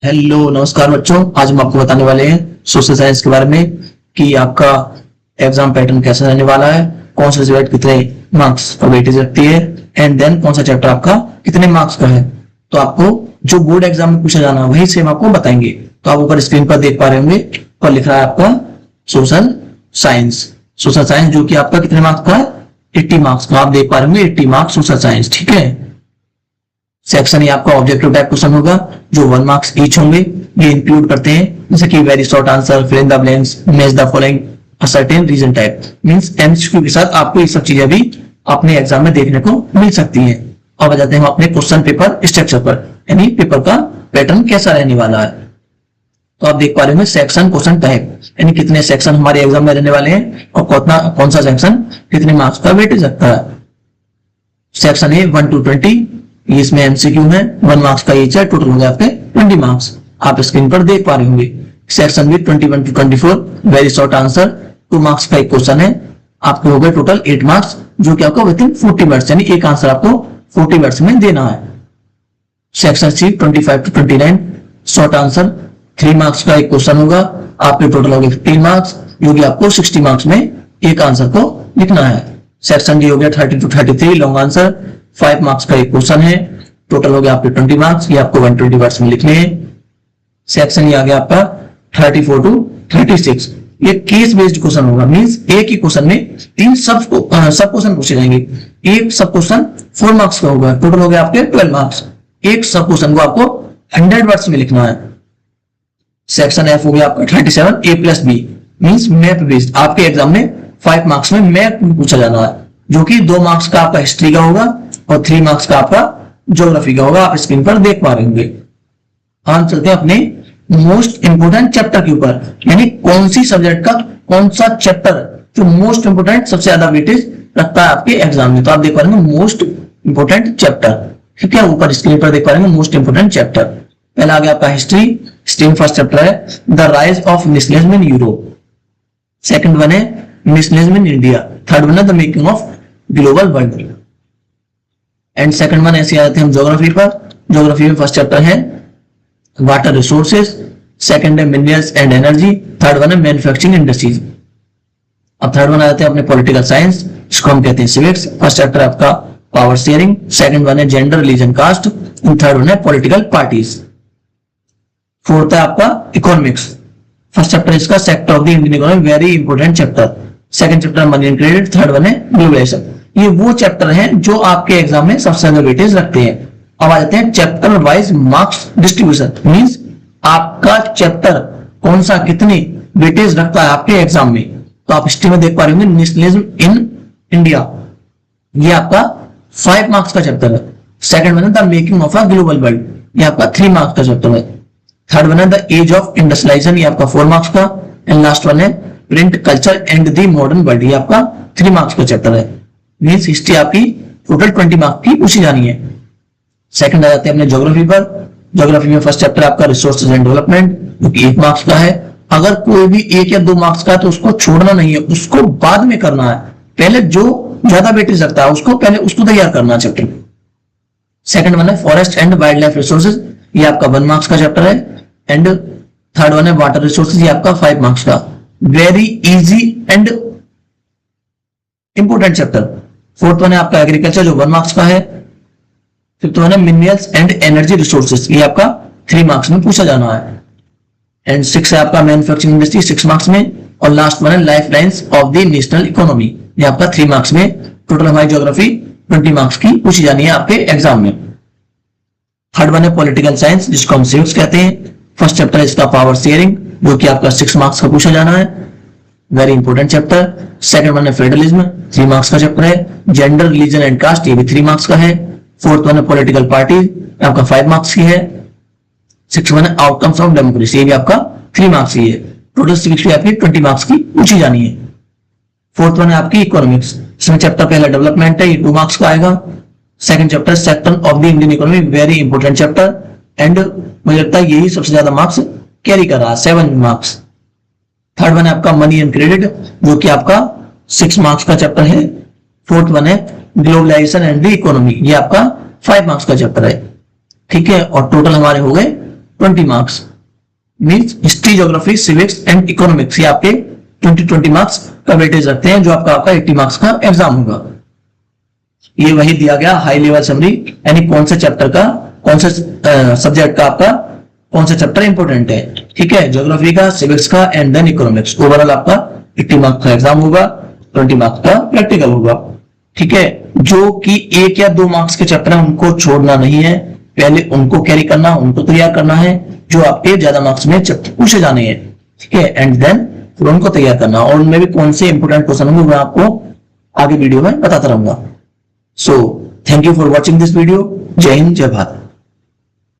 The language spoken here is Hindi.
हेलो नमस्कार बच्चों, आज हम आपको बताने वाले हैं सोशल साइंस के बारे में कि आपका एग्जाम पैटर्न कैसा रहने वाला है, कौन सा सब्जेक्ट कितने मार्क्स का वेटेज रखती है एंड देन कौन सा चैप्टर आपका कितने मार्क्स का है। तो आपको जो बोर्ड एग्जाम में पूछा जाना है वही सेम आपको बताएंगे। तो आप ऊपर स्क्रीन पर देख पा रहे होंगे और लिख रहा है आपका सोशल साइंस। सोशल साइंस जो कि आपका कितने मार्क्स का है, 80 मार्क्स का। आप देख पा रहे होंगे 80 मार्क्स सोशल साइंस, ठीक है। सेक्शन ये आपका ऑब्जेक्टिव टाइप क्वेश्चन होगा जो 1 मार्क्स ईच होंगे। ये इंक्लूड करते हैं जैसे कि very short answer, fill in the blanks, match the following, assertion reason type. Means MCQ के साथ आपको ये सब चीजें भी अपने एग्जाम में देखने को मिल सकती हैं। अब आ जाते हैं हम अपने क्वेश्चन पेपर स्ट्रक्चर पर, यानी पेपर का पैटर्न कैसा रहने वाला है। तो आप देख पा रहे होंगे सेक्शन क्वेश्चन टाइप, यानी कितने सेक्शन हमारे एग्जाम में रहने वाले हैं और कौन सा सेक्शन कितने मार्क्स का वेटेज रखता है। सेक्शन है 1 to 20, इसमें एमसीक्यू है, 1 मार्क्स का ईच है, टोटल हो गया आपके 20 मार्क्स। आप स्क्रीन पर देख पा रहे होंगे। सेक्शन भी 21 to 24, very short answer, 2 marks का एक क्वेश्चन है, आपके हो गए टोटल 8 मार्क्स, जो कि आपको विद इन 40 मिनट्स, यानी एक आंसर आपको 40 मिनट्स में देना है। Section C 25 to 29, short answer, 3 marks का एक क्वेश्चन होगा, आपके टोटल हो गए 15 मार्क्स, जो कि आपको 60 मार्क्स में एक आंसर को लिखना है। सेक्शन डी हो गया 30 to 33, लॉन्ग आंसर, 5 मार्क्स का एक क्वेश्चन है, टोटल हो गया आपके 20 मार्क्स, ये आपको 120 वर्ड्स में लिखने हैं। सेक्शन ये आ गया आपका 34 to 36, ये केस बेस्ड क्वेश्चन होगा। मींस एक ही क्वेश्चन में 3 सब क्वेश्चन पूछे जाएंगे। एक सब क्वेश्चन 4 मार्क्स का होगा, टोटल हो गया आपके 12 मार्क्स। एक सब क्वेश्चन को आपको 100 वर्ड्स में लिखना है। सेक्शन एफ हो गया आपका 37, A plus B, means map based. आपके एग्जाम में 5 मार्क्स में मैप पूछा जाना है, जो कि 2 मार्क्स का आपका हिस्ट्री का होगा और 3 मार्क्स का आपका ज्योग्राफी का होगा। आप स्क्रीन पर देख पा रहे होंगे। हम चलते हैं अपने मोस्ट इंपोर्टेंट चैप्टर के ऊपर, यानी कौन सी सब्जेक्ट का कौन सा चैप्टर जो मोस्ट इंपोर्टेंट सबसे ज्यादा वेटेज रखता है आपके एग्जाम में। तो आप देख पा रहे होंगे मोस्ट इंपोर्टेंट चैप्टर, ठीक है। ऊपर स्क्रीन पर देख पा रहे होंगे मोस्ट इंपोर्टेंट चैप्टर। पहला आ गया आपका हिस्ट्री, स्ट्रीम फर्स्ट चैप्टर है the rise of nationalism in Europe. Second one है nationalism in India. Third one है the making of global world. And second one ऐसे आते हैं हम ज्योग्राफी पर। ज्योग्राफी में फर्स्ट चैप्टर है वाटर रिसोर्सेज, सेकंड है minerals and energy, third one है मैन्युफैक्चरिंग इंडस्ट्रीज। अब थर्ड वन आ जाते हैं अपने पॉलिटिकल साइंस, इसको हम कहते हैं सिविक्स। फर्स्ट चैप्टर आपका पावर शेयरिंग, सेकंड वन है gender religion caste, and third one है पॉलिटिकल पार्टीज। फोर्थ है आपका इकोनॉमिक्स। फर्स्ट चैप्टर इसका sector of the Indian economy, very important chapter. Second chapter money and credit, third one है ग्लोबलाइजेशन। ये वो चैप्टर हैं जो आपके एग्जाम में सबसे ज्यादा वेटेज रखते हैं। अब आ जाते हैं chapter wise marks distribution, means आपका चैप्टर कौन सा कितनी वेटेज रखता है आपके एग्जाम में। तो आप हिस्ट्री में देख पा रहे होंगे नेशनलिज्म इन इंडिया, ये आपका 5 मार्क्स का चैप्टर है। सेकंड वन है the making of a global world, ये आपका 3 मार्क्स का चैप्टर है। थर्ड वन है द एज ऑफ इंडस्ट्रियलाइजेशन, ये आपका 4 मार्क्स का। एंड लास्ट वन है print culture and the modern world, ये आपका 3 मार्क्स का चैप्टर है। मींस हिस्ट्री आपकी टोटल 20 मार्क्स की पूछी जानी है। सेकंड आ जाते हैं अपने ज्योग्राफी पर। ज्योग्राफी में फर्स्ट चैप्टर आपका रिसोर्सेज एंड डेवलपमेंट, जो कि 1 मार्क्स का है। अगर कोई भी 1 या 2 मार्क्स का है तो उसको छोड़ना नहीं है, उसको बाद में करना है। पहले जो ज्यादा वेटेज रखता है उसको तैयार करना है चैप्टर। सेकंड वन है forest and wild life resources, ये आपका 1 मार्क्स का चैप्टर है। एंड थर्ड वन है वाटर रिसोर्सेज, ये आपका 5 मार्क्स का। Very easy and important chapter. Fourth one है आपका एग्रीकल्चर, जो 1 मार्क्स का है। फिफ्थ वन है मिनरल्स एंड एनर्जी रिसोर्सेज, ये आपका 3 मार्क्स में पूछा जाना है। एंड 6 है आपका मैन्युफैक्चरिंग इंडस्ट्री, 6 मार्क्स में। और लास्ट वन है life lines of the national economy, ये आपका 3 मार्क्स में। टोटल हमारी ज्योग्राफी 20 मार्क्स की पूछी जानी है आपके एग्जाम में। थर्ड वन है पॉलिटिकल साइंस, जिसको हम सिविक्स कहते हैं। फर्स्ट चैप्टर है इसका पावर शेयरिंग, जो कि आपका 6 मार्क्स का पूछा जाना है, very important chapter. Second one है फेडरलिज्म, 3 मार्क्स का चैप्टर है। जेंडर रिलीजन एंड कास्ट, ये भी 3 मार्क्स का है। फोर्थ वन है पॉलिटिकल पार्टी, आपका 5 मार्क्स की है। सिक्स वन है आउटकम्स ऑफ डेमोक्रेसी, ये भी आपका 3 मार्क्स की है। टोटल सिविक्स भी आपकी 20 मार्क्स की पूछी जानी है। फोर्थ वन है आपकी इकोनॉमिक्स, इसमें चैप्टर पहला डेवलपमेंट है, ये 2 मार्क्स का आएगा। Second chapter sector of the Indian economy, very important chapter. And मुझे लगता है यही सबसे ज्यादा मार्क्स कैरी कर रहा है, 7 मार्क्स। थर्ड वन है आपका मनी एंड क्रेडिट, जो कि आपका 6 मार्क्स का चैप्टर है। फोर्थ वन है ग्लोबलाइजेशन एंड द इकोनॉमी, ये आपका 5 मार्क्स का चैप्टर है, ठीक है। और टोटल हमारे हो गए 20 marks, means history, geography, civics and economics, ये आपके 20 मार्क्स का वेटेज रखते हैं, जो आपका 80 मार्क्स का एग्जाम होगा। ये वही दिया गया हाई लेवल समरी, यानी कौन से चैप्टर का, कौन से सब्जेक्ट का आपका कौन सा चैप्टर इंपॉर्टेंट है, ठीक है, ज्योग्राफी का, सिविक्स का एंड देन इकोनॉमिक्स। ओवरऑल आपका 80 मार्क्स का एग्जाम होगा, 20 मार्क्स का प्रैक्टिकल होगा, ठीक है। जो कि 1 या 2 मार्क्स के चैप्टर है उनको छोड़ना नहीं है, पहले उनको कैरी करना, उनको तैयार करना है, जो आपके ज्यादा मार्क्स में चैप्टर पूछे जाने हैं, ठीक है, एंड देन फिर उनको तैयार करना, और उनमें भी कौन से इंपोर्टेंट क्वेश्चन होंगे मैं आपको आगे वीडियो में बताता रहूंगा। So thank you for watching this video. जय हिंद, जय भारत।